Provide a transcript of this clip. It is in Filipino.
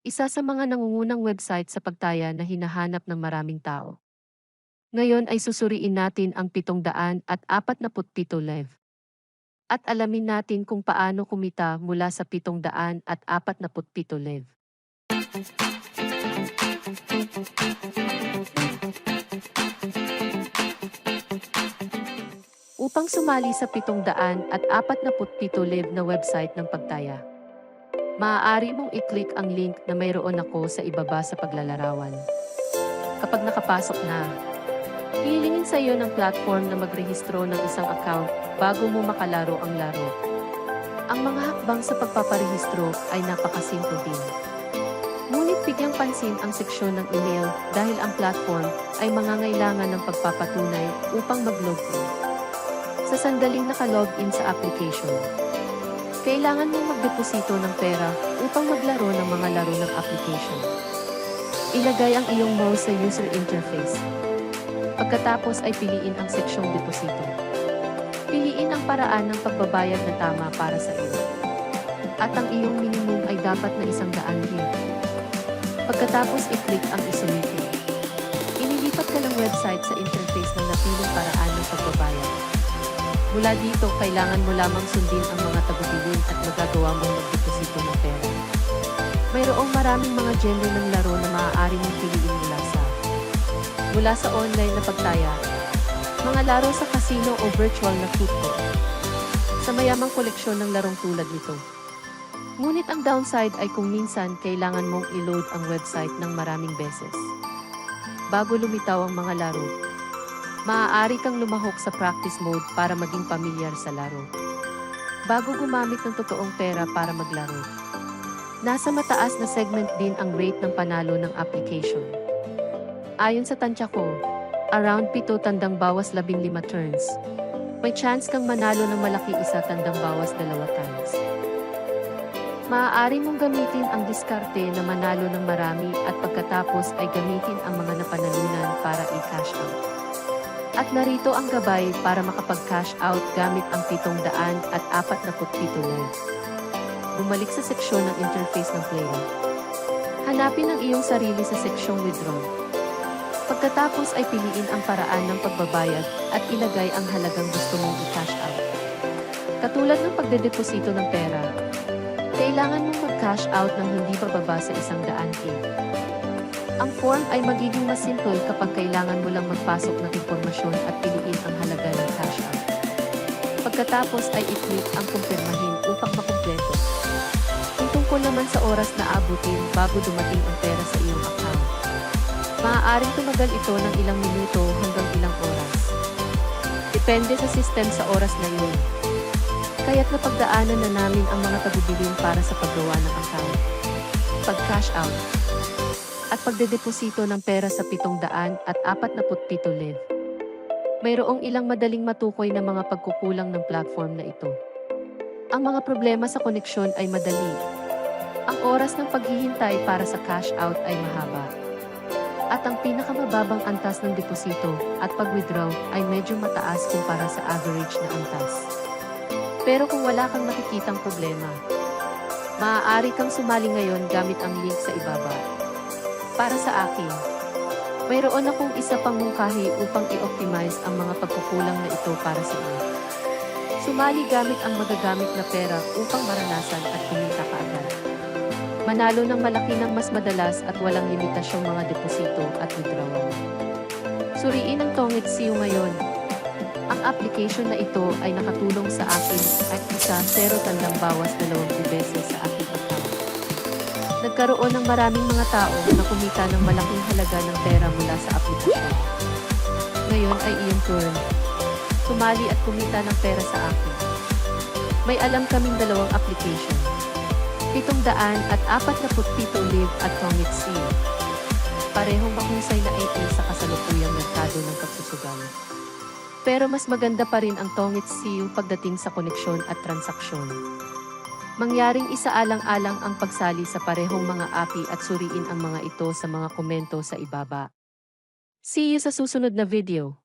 Isa sa mga nangungunang website sa pagtaya na hinahanap ng maraming tao. Ngayon ay susuriin natin ang 747 live. At alamin natin kung paano kumita mula sa 747 live. Upang sumali sa 747 live na website ng pagtaya, maaari mong i-click ang link na mayroon ako sa ibaba sa paglalarawan. Kapag nakapasok na, hihilingin sa iyo ng platform na magrehistro ng isang account bago mo makalaro ang laro. Ang mga hakbang sa pagpaparehistro ay napakasimple din. Ngunit bigyang pansin ang seksyon ng email dahil ang platform ay mangangailangan ng pagpapatunay upang mag-login. Sa sandaling naka-login sa application, kailangan mong magdeposito ng pera upang maglaro ng mga laro ng application. Ilagay ang iyong mouse sa user interface. Pagkatapos ay piliin ang seksyong deposito. Piliin ang paraan ng pagbabayad na tama para sa iyo. At ang iyong minimum ay dapat na 100 rin. Pagkatapos i-click ang isumiti. Inilipat ka ng website sa interface ng napiling paraan ng pagbabayad. Mula dito, kailangan mo lamang sundin ang mga tagubilin at magagawa mong magdeposito ng pera. Mayroong maraming mga genre ng laro na maaari mong piliin mula sa online na pagtaya, mga laro sa casino o virtual na football, sa mayamang koleksyon ng larong tulad nito. Ngunit ang downside ay kung minsan kailangan mong i-load ang website ng maraming beses. Bago lumitaw ang mga laro, maaari kang lumahok sa practice mode para maging pamilyar sa laro. Bago gumamit ng totoong pera para maglaro. Nasa mataas na segment din ang rate ng panalo ng application. Ayon sa tansya ko, around 7 tandang bawas 15 turns. May chance kang manalo ng malaki 1 tandang bawas 2 times. Maaari mong gamitin ang diskarte na manalo ng marami at pagkatapos ay gamitin ang mga napanalunan para i-cash out. At narito ang gabay para makapag-cash out gamit ang 747 live. Bumalik sa seksyon ng interface ng player. Hanapin ang iyong sarili sa seksyong withdraw. Pagkatapos ay piliin ang paraan ng pagbabayad at ilagay ang halagang gusto mong i-cash out. Katulad ng pagdedeposito ng pera, kailangan mong mag-cash out ng hindi bababa sa 100K. Ang form ay magiging mas simple kapag kailangan mo lang magpasok ng impormasyon at piliin ang halaga ng cash out. Pagkatapos ay i-click ang kumpirmahin upang makumpleto. Kung tungkol naman sa oras na abutin bago dumating ang pera sa iyong account, maaaring tumagal ito ng ilang minuto hanggang ilang oras. Depende sa system sa oras na yun. Kaya't napagdaanan na namin ang mga tagubilin para sa paggawa ng account, pag-cash out, at pagdedeposito ng pera sa 747 live. Mayroong ilang madaling matukoy na mga pagkukulang ng platform na ito. Ang mga problema sa koneksyon ay madali. Ang oras ng paghihintay para sa cash out ay mahaba. At ang pinakamababang antas ng deposito at pag-withdraw ay medyo mataas kumpara sa average na antas. Pero kung wala kang nakikitang problema, maaari kang sumali ngayon gamit ang link sa ibaba. Para sa akin, mayroon akong isa pang mungkahi upang i-optimize ang mga pagkukulang na ito para sa iyo. Sumali gamit ang magagamit na pera upang maranasan at kumita kaagad. Manalo ng malaki ng mas madalas at walang limitasyong mga deposito at withdrawal. Suriin ang Tongit SEO ngayon. Ang application na ito ay nakatulong sa akin at 0 tandang bawas 20 beses sa aking account. Nagkaroon ng maraming mga tao na kumita ng malaking halaga ng pera mula sa aplikasyon. Ngayon ay iyong turn. Sumali at kumita ng pera sa akin. May alam kaming 2 application. 747 live at Tongit SEO. Parehong mahusay na AI sa kasalukuyang merkado ng pagsusugal. Pero mas maganda pa rin ang Tongit SEO pagdating sa koneksyon at transaksyon. Mangyaring isaalang-alang ang pagsali sa parehong mga API at suriin ang mga ito sa mga komento sa ibaba. See you sa susunod na video.